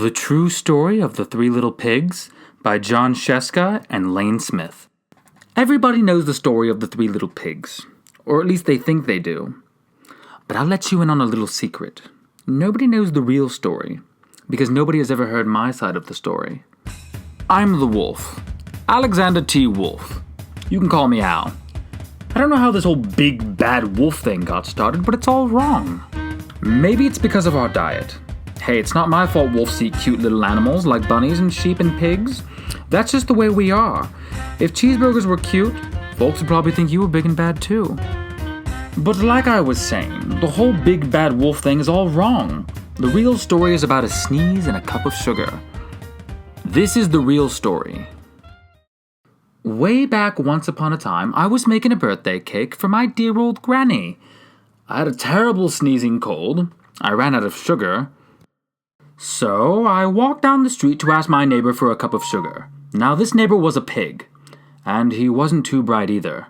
The True Story of the Three Little Pigs by Jon Scieszka and Lane Smith. Everybody knows the story of the Three Little Pigs, or at least they think they do. But I'll let you in on a little secret. Nobody knows the real story, because nobody has ever heard my side of the story. I'm the wolf, Alexander T. Wolf. You can call me Al. I don't know how this whole big bad wolf thing got started, but it's all wrong. Maybe it's because of our diet. Hey, it's not my fault wolves eat cute little animals like bunnies and sheep and pigs. That's just the way we are. If cheeseburgers were cute, folks would probably think you were big and bad too. But like I was saying, the whole big bad wolf thing is all wrong. The real story is about a sneeze and a cup of sugar. This is the real story. Way back once upon a time, I was making a birthday cake for my dear old granny. I had a terrible sneezing cold. I ran out of sugar. So I walked down the street to ask my neighbor for a cup of sugar. Now this neighbor was a pig, and he wasn't too bright either.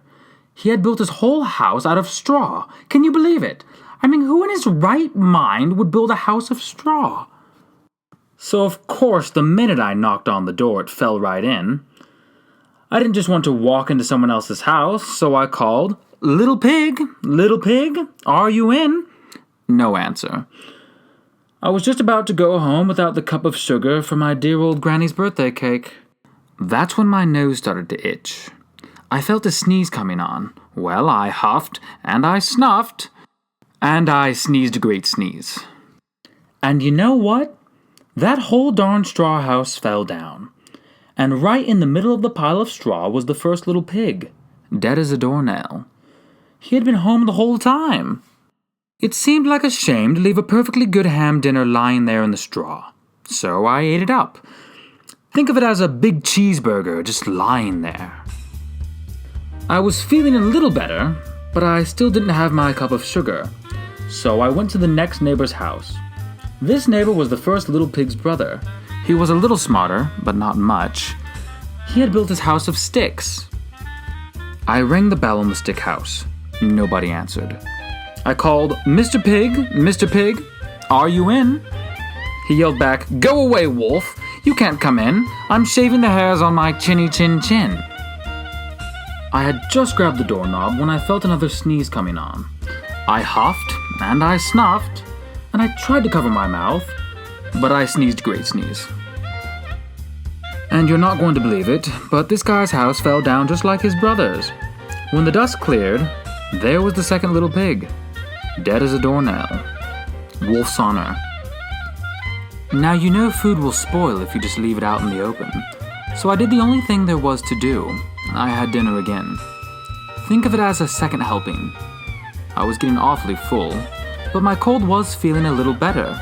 He had built his whole house out of straw. Can you believe it? I mean, who in his right mind would build a house of straw? So of course, the minute I knocked on the door, it fell right in. I didn't just want to walk into someone else's house, so I called, Little pig, are you in? No answer. I was just about to go home without the cup of sugar for my dear old granny's birthday cake. That's when my nose started to itch. I felt a sneeze coming on. Well, I huffed, and I snuffed, and I sneezed a great sneeze. And you know what? That whole darn straw house fell down. And right in the middle of the pile of straw was the first little pig, dead as a doornail. He had been home the whole time. It seemed like a shame to leave a perfectly good ham dinner lying there in the straw. So I ate it up. Think of it as a big cheeseburger just lying there. I was feeling a little better, but I still didn't have my cup of sugar. So I went to the next neighbor's house. This neighbor was the first little pig's brother. He was a little smarter, but not much. He had built his house of sticks. I rang the bell on the stick house. Nobody answered. I called, Mr. Pig, are you in? He yelled back, Go away, wolf. You can't come in. I'm shaving the hairs on my chinny chin chin. I had just grabbed the doorknob when I felt another sneeze coming on. I huffed, and I snuffed, and I tried to cover my mouth, but I sneezed a great sneeze. And you're not going to believe it, but this guy's house fell down just like his brother's. When the dust cleared, there was the second little pig, dead as a doornail. Wolf's honor. Now you know food will spoil if you just leave it out in the open. So I did the only thing there was to do. I had dinner again. Think of it as a second helping. I was getting awfully full, but my cold was feeling a little better.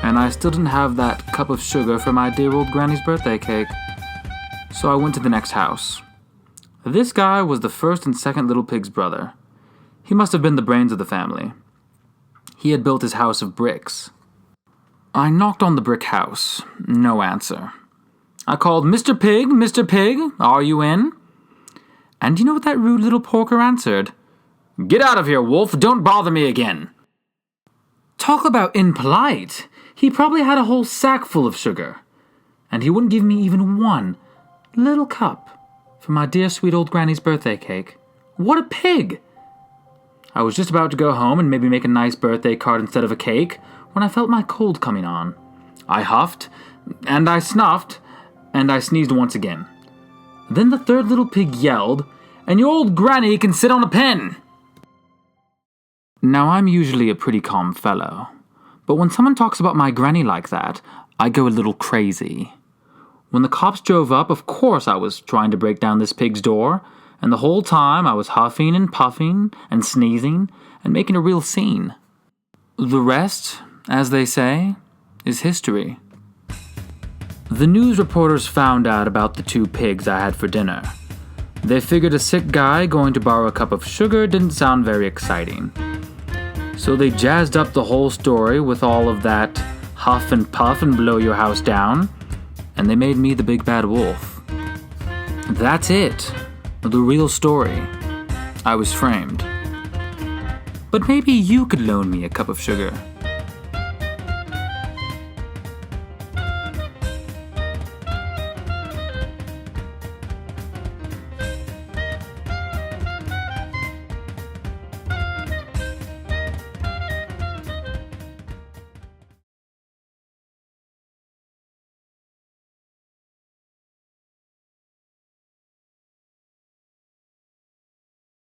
And I still didn't have that cup of sugar for my dear old granny's birthday cake. So I went to the next house. This guy was the first and second little pig's brother. He must have been the brains of the family. He had built his house of bricks. I knocked on the brick house. No answer. I called, Mr. Pig, are you in? And you know what that rude little porker answered? Get out of here, wolf. Don't bother me again. Talk about impolite. He probably had a whole sack full of sugar. And he wouldn't give me even one little cup for my dear sweet old granny's birthday cake. What a pig! I was just about to go home and maybe make a nice birthday card instead of a cake when I felt my cold coming on. I huffed, and I snuffed, and I sneezed once again. Then the third little pig yelled, And your old granny can sit on a pen! Now I'm usually a pretty calm fellow, but when someone talks about my granny like that, I go a little crazy. When the cops drove up, of course I was trying to break down this pig's door, and the whole time I was huffing and puffing and sneezing and making a real scene. The rest, as they say, is history. The news reporters found out about the two pigs I had for dinner. They figured a sick guy going to borrow a cup of sugar didn't sound very exciting. So they jazzed up the whole story with all of that huff and puff and blow your house down, and they made me the big bad wolf. That's it. The real story. I was framed. But maybe you could loan me a cup of sugar.